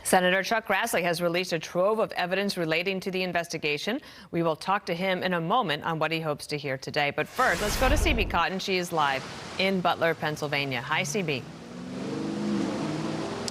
Senator Chuck Grassley has released a trove of evidence relating to the investigation. We will talk to him in a moment on what he hopes to hear today. But first, let's go to CB Cotton. She is live in Butler, Pennsylvania. Hi, CB.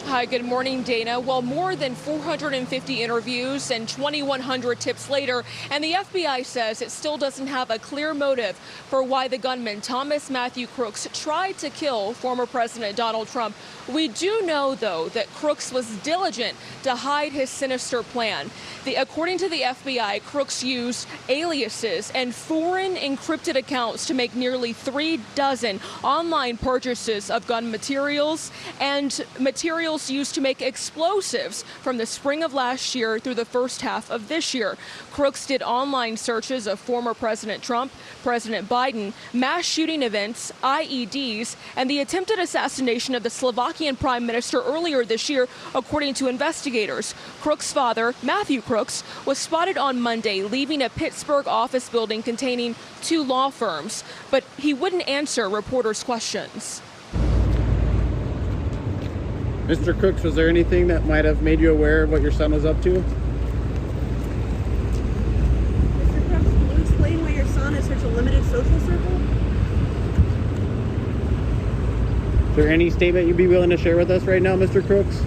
Hi, good morning, Dana. Well, more than 450 interviews and 2,100 tips later, and the FBI says it still doesn't have a clear motive for why the gunman Thomas Matthew Crooks tried to kill former President Donald Trump. We do know, though, that Crooks was diligent to hide his sinister plan. According to the FBI, Crooks used aliases and foreign encrypted accounts to make nearly 36 online purchases of gun materials and materials used to make explosives from the spring of last year through the first half of this year. Crooks did online searches of former President Trump, President Biden, mass shooting events, IEDs, and the attempted assassination of the Slovakian Prime Minister earlier this year, according to investigators. Crooks' father, Matthew Crooks, was spotted on Monday leaving a Pittsburgh office building containing 2 law firms, but he wouldn't answer reporters' questions. Mr. Crooks, was there anything that might have made you aware of what your son was up to? Mr. Crooks, can you explain why your son has such a limited social circle? Is there any statement you'd be willing to share with us right now, Mr. Crooks?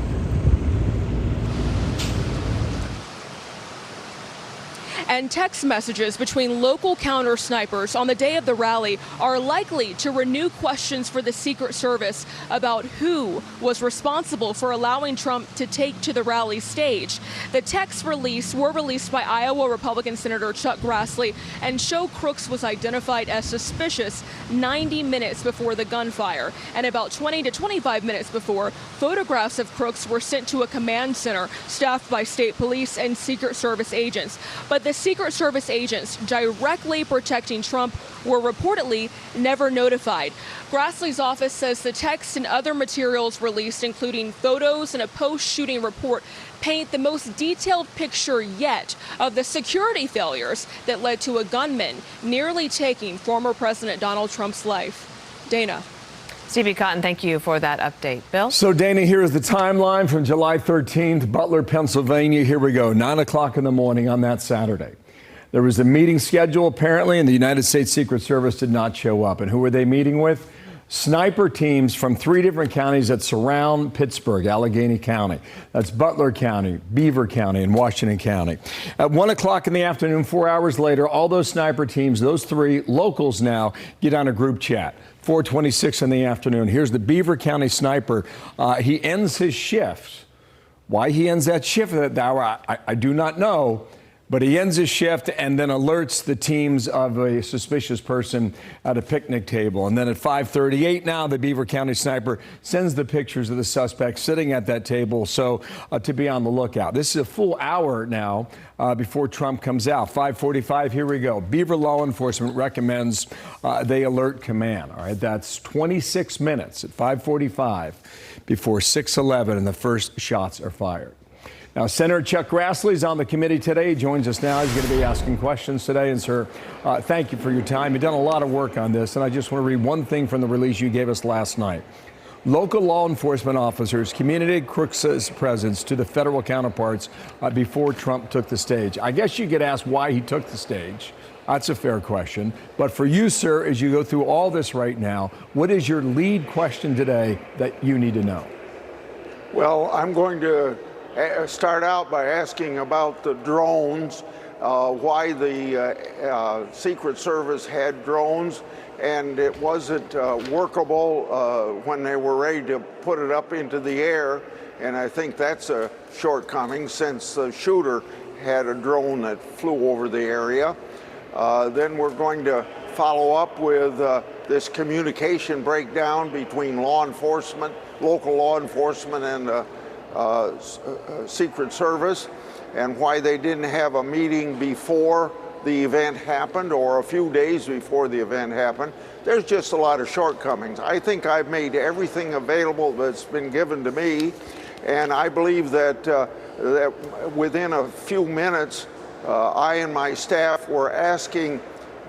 And text messages between local counter snipers on the day of the rally are likely to renew questions for the Secret Service about who was responsible for allowing Trump to take to the rally stage. The texts were released by Iowa Republican Senator Chuck Grassley and show Crooks was identified as suspicious 90 minutes before the gunfire. And about 20 to 25 minutes before, photographs of Crooks were sent to a command center staffed by state police and Secret Service agents. But the Secret Service agents directly protecting Trump were reportedly never notified. Grassley's office says the text and other materials released, including photos and a post-shooting report, paint the most detailed picture yet of the security failures that led to a gunman nearly taking former President Donald Trump's life. Dana. CB Cotton, thank you for that update. Bill? So, Dana, here is the timeline from July 13th, Butler, Pennsylvania. Here we go, 9 o'clock in the morning on that Saturday. There was a meeting scheduled, apparently, and the United States Secret Service did not show up. And who were they meeting with? Sniper teams from 3 different counties that surround Pittsburgh, Allegheny County. That's Butler County, Beaver County, and Washington County. At 1 o'clock in the afternoon, 4 hours later, all those sniper teams, those 3 locals now, get on a group chat. 4:26 in the afternoon. Here's the Beaver County sniper. He ends his shift. Why he ends that shift at that hour, I do not know. But he ends his shift and then alerts the teams of a suspicious person at a picnic table. And then at 5:38 now, the Beaver County sniper sends the pictures of the suspect sitting at that table. So to be on the lookout. This is a full hour now before Trump comes out. 5:45, here we go. Beaver law enforcement recommends they alert command. All right, that's 26 minutes at 5:45 before 6:11 and the first shots are fired. Now, Senator Chuck Grassley is on the committee today. He joins us now. He's going to be asking questions today. And, sir, thank you for your time. You've done a lot of work on this. And I just want to read one thing from the release you gave us last night. Local law enforcement officers communicated Crooks' presence to the federal counterparts before Trump took the stage. I guess you could ask why he took the stage. That's a fair question. But for you, sir, as you go through all this right now, what is your lead question today that you need to know? Well, I'm going to start out by asking about the drones, why the Secret Service had drones, and it wasn't workable when they were ready to put it up into the air. And I think that's a shortcoming since the shooter had a drone that flew over the area. Then we're going to follow up with this communication breakdown between law enforcement, local law enforcement, and Secret Service, and why they didn't have a meeting before the event happened or a few days before the event happened. There's just a lot of shortcomings. I think I've made everything available that's been given to me, and I believe that, that within a few minutes, I and my staff were asking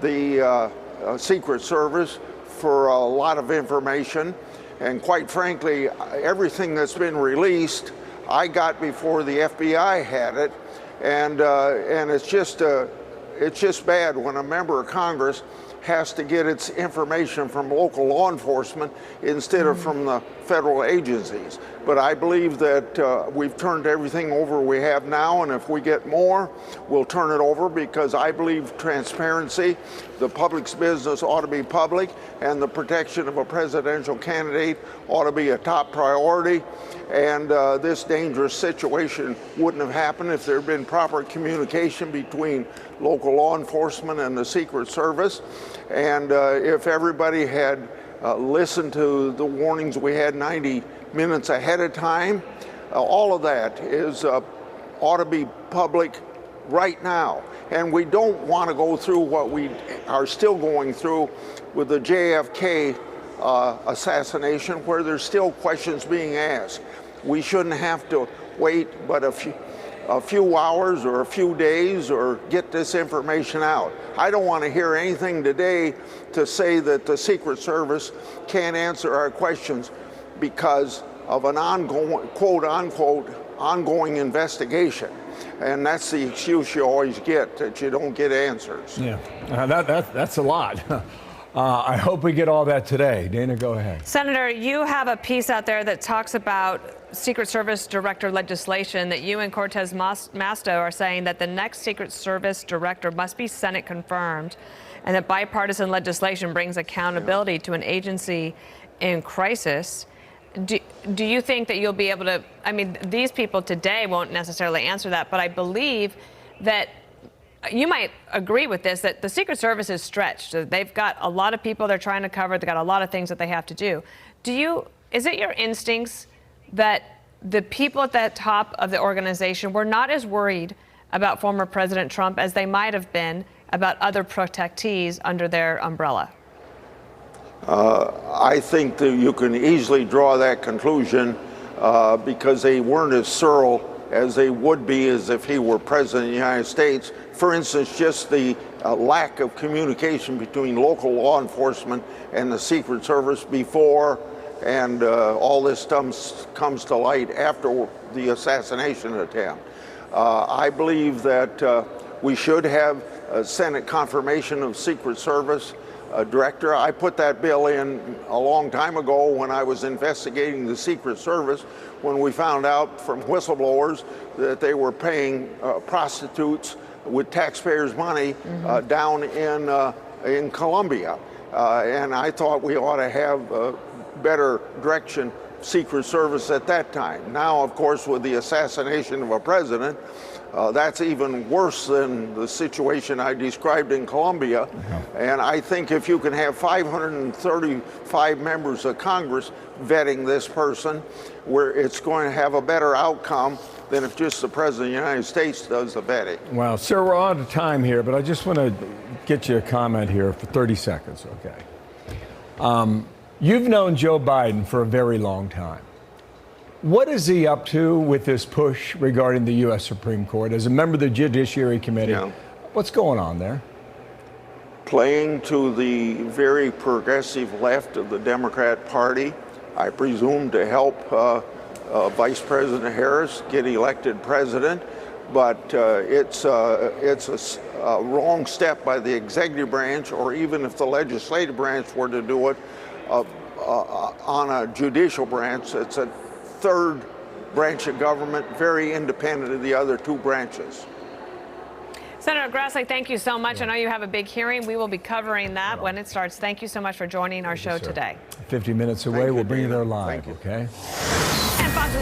the Secret Service for a lot of information. And quite frankly, everything that's been released I got before the FBI had it, and it's just bad when a member of Congress has to get its information from local law enforcement instead of from the federal agencies. But I believe that we've turned everything over we have now, and if we get more, we'll turn it over, because I believe transparency, the public's business ought to be public, and the protection of a presidential candidate ought to be a top priority. And this dangerous situation wouldn't have happened if there had been proper communication between local law enforcement and the Secret Service. And if everybody had listened to the warnings we had 90 minutes ahead of time, all of that ought to be public right now. And we don't want to go through what we are still going through with the JFK assassination, where there's still questions being asked. We shouldn't have to wait but a few hours or a few days or get this information out. I don't want to hear anything today to say that the Secret Service can't answer our questions because of an ongoing, quote unquote, ongoing investigation. And that's the excuse you always get, that you don't get answers. Yeah, that's a lot. I hope we get all that today. Dana, go ahead. Senator, you have a piece out there that talks about Secret Service director legislation, that you and Cortez Masto are saying that the next Secret Service director must be Senate confirmed, and that bipartisan legislation brings accountability to an agency in crisis. Do you think that you'll be able to, I mean, these people today won't necessarily answer that, but I believe that you might agree with this, that the Secret Service is stretched. They've got a lot of people they're trying to cover. They've got a lot of things that they have to do. Is it your instincts that the people at the top of the organization were not as worried about former President Trump as they might have been about other protectees under their umbrella? I think that you can easily draw that conclusion because they weren't as thorough as they would be as if he were president of the United States. For instance, just the lack of communication between local law enforcement and the Secret Service before and all this stuff comes to light after the assassination attempt. I believe that we should have a Senate confirmation of Secret Service director. I put that bill in a long time ago when I was investigating the Secret Service, when we found out from whistleblowers that they were paying prostitutes with taxpayers' money down in Colombia. And I thought we ought to have better direction Secret Service at that time. Now, of course, with the assassination of a president, that's even worse than the situation I described in Colombia. And I think if you can have 535 members of Congress vetting this person, where it's going to have a better outcome than if just the President of the United States does the vetting. Well, sir, we're out of time here, but I just want to get you a comment here for 30 seconds, okay? You've known Joe Biden for a very long time. What is he up to with this push regarding the U.S. Supreme Court? As a member of the Judiciary Committee, what's going on there? Playing to the very progressive left of the Democrat Party, I presume to help Vice President Harris get elected president. But it's a wrong step by the executive branch, or even if the legislative branch were to do it, on a judicial branch. It's a third branch of government, very independent of the other two branches. Senator Grassley, thank you so much. I know you have a big hearing. We will be covering that when it starts. Thank you so much for joining our show today. 50 minutes away. We'll bring you there live, okay? And Fox